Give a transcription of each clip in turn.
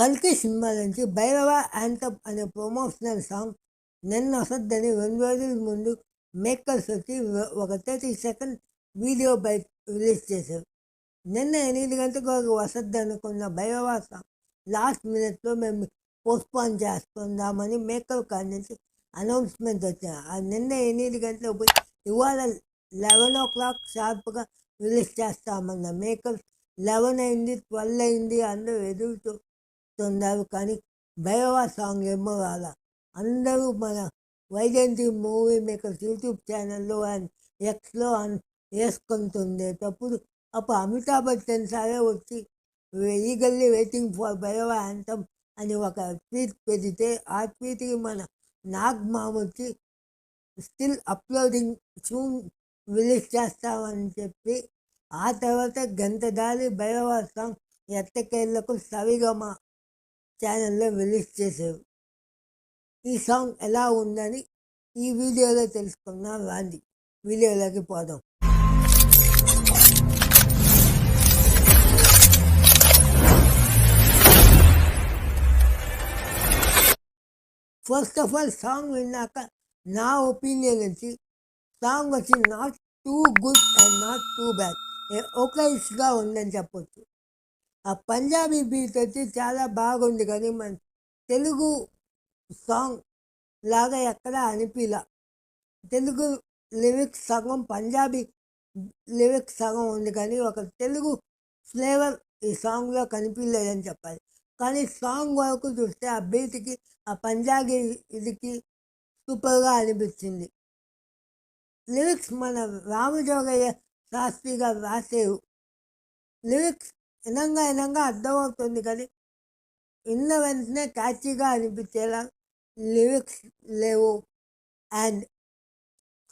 కల్కి సినిమా నుంచి భైరవ యాంథమ్ అనే ప్రమోషనల్ సాంగ్ నిన్న వస్తుందని 2 రోజుల ముందు మేకర్స్ వచ్చి ఒక 30 సెకండ్ వీడియో బైక్ రిలీజ్ చేశారు. నిన్న 8 గంటలకు వస్తుంది అనుకున్న భైరవ సాంగ్ లాస్ట్ మినిట్లో మేము పోస్ట్పోన్ చేస్తున్నామని మేకర్ కాడి నుంచి అనౌన్స్మెంట్ వచ్చాయి. ఆ నిన్న 8 గంటలకు పోయి ఇవాళ 11 o'clock షార్ప్గా రిలీజ్ చేస్తామన్న మేకర్ 11 అయింది, 12 అయింది, అందరూ ఎదురుతూ ఉన్నారు. కానీ భైరవ సాంగ్ ఏమో రాలా. అందరూ మన వైజయంతి మూవీ మేకర్స్ యూట్యూబ్ ఛానల్లో అండ్ ఎక్స్లో వేసుకుంటుండేటప్పుడు అప్పుడు అమితాబ్ బచ్చన్ సారే వచ్చి eagerly waiting for Bhairava anthem అని ఒక ట్వీట్ పెడితే ఆ ట్వీట్కి మన నాగ్ మామ్ వచ్చి స్టిల్ అప్లోడింగ్ సూన్ రిలీజ్ చేస్తామని చెప్పి ఆ తర్వాత గంట దారి భైరవ సాంగ్ ఎట్టకేళ్లకు సరిగమ ఛానల్లో రిలీజ్ చేశారు. ఈ సాంగ్ ఎలా ఉందని ఈ వీడియోలో తెలుసుకున్నాం. రాండి వీడియోలోకి పోదాం. ఫస్ట్ ఆఫ్ ఆల్ సాంగ్ విన్నాక నా ఒపీనియన్ వచ్చి సాంగ్ వచ్చి not too good and not too bad, ఒకైస్గా ఉందని చెప్పొచ్చు. ఆ పంజాబీ బీట్ వచ్చి చాలా బాగుంది, కానీ మన తెలుగు సాంగ్ లాగా ఎక్కడ అనిపిలా. తెలుగు లిరిక్స్ సగం, పంజాబీ లిరిక్స్ సగం ఉంది, కానీ ఒక తెలుగు ఫ్లేవర్ ఈ సాంగ్లో కనిపించలేదని చెప్పాలి. కానీ సాంగ్ వరకు చూస్తే ఆ బీట్కి, ఆ పంజాబీ ఇదికి సూపర్గా అనిపించింది. లిరిక్స్ మన రామజోగయ్య శాస్త్రి గారు రాసేవు. లిరిక్స్ వినంగా అర్థమవుతుంది, కానీ విన్న వెంటనే క్యాచీగా అనిపించేలా లిరిక్స్ లేవు. అండ్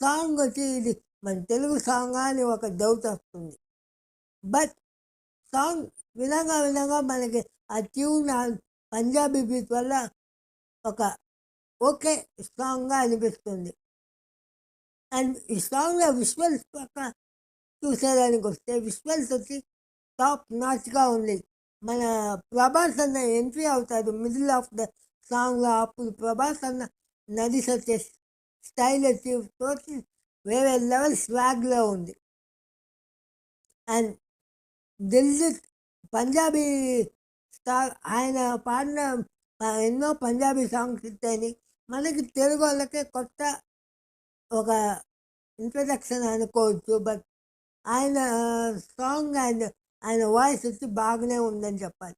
సాంగ్ వచ్చి ఇది మన తెలుగు సాంగ్ అని ఒక డౌట్ వస్తుంది. బట్ సాంగ్ వినంగా మనకి ఆ ట్యూన్, పంజాబీ బీట్ వల్ల ఒక ఓకే సాంగ్గా అనిపిస్తుంది. అండ్ ఈ సాంగ్లో విజువల్స్ పక్క చూసేదానికి వస్తే విజువల్స్ వచ్చి టాప్ నాచ్గా ఉంది. మన ప్రభాస్ అన్న ఎంట్రీ అవుతాడు మిడిల్ ఆఫ్ ద సాంగ్లో, అప్పుడు ప్రభాస్ అన్న నది సచ్చే స్టైల్ వచ్చి తోటి వేరే లెవెల్ స్వాగ్లో ఉంది. అండ్ దిల్జిత్ పంజాబీ స్టార్, ఆయన పాడిన ఎన్నో పంజాబీ సాంగ్స్ ఇస్తాయని మనకి తెలుగు వాళ్ళకే కొత్త ఒక ఇంట్రడక్షన్ అనుకోవచ్చు. బట్ ఆయన సాంగ్ అండ్ ఆయన వాయిస్ వచ్చి బాగానే ఉందని చెప్పాలి.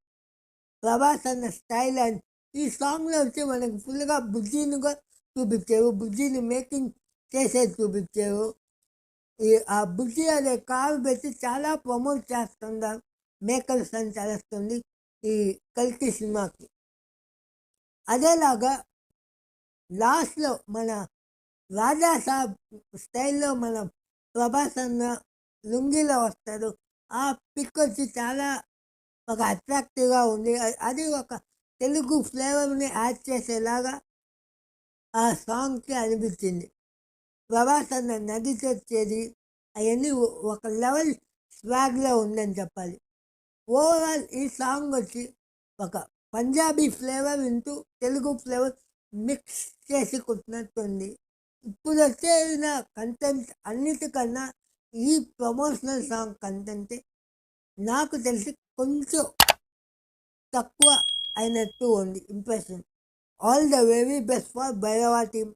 ప్రభాస్ అన్న స్టైల్ అండ్ ఈ సాంగ్లో వచ్చి మనకి ఫుల్గా బుజ్జినిగా చూపించారు, బుజ్జిని మేకింగ్ చేసేది చూపించారు. ఆ బుజ్జి అనే కారు పెట్టి చాలా ప్రమోట్ చేస్తున్నారు మేకర్స్ అని తెలుస్తుంది ఈ కల్కి సినిమాకి. అదేలాగా లాస్ట్లో మన రాజా సాబ్ స్టైల్లో మన ప్రభాస్ అన్న లుంగిలో వస్తాడు. ఆ పిక్ వచ్చి చాలా ఒక అట్రాక్టివ్గా ఉంది. అది ఒక తెలుగు ఫ్లేవర్ని యాడ్ చేసేలాగా ఆ సాంగ్కి అనిపించింది. ప్రభాస్ అన్న నది తెచ్చేది అవన్నీ ఒక లెవెల్ స్వాగ్లో ఉందని చెప్పాలి. ఓవరాల్ ఈ సాంగ్ వచ్చి ఒక Punjabi flavour into Telugu flavour mix చేసి కుట్టినట్టుంది. ఇప్పుడు వచ్చేసిన కంటెంట్ అన్నిటికన్నా ఈ ప్రమోషనల్ సాంగ్ కంటెంటే నాకు తెలిసి కొంచెం తక్కువ అయినట్టు ఉంది impression. All the very best for Bhairava team.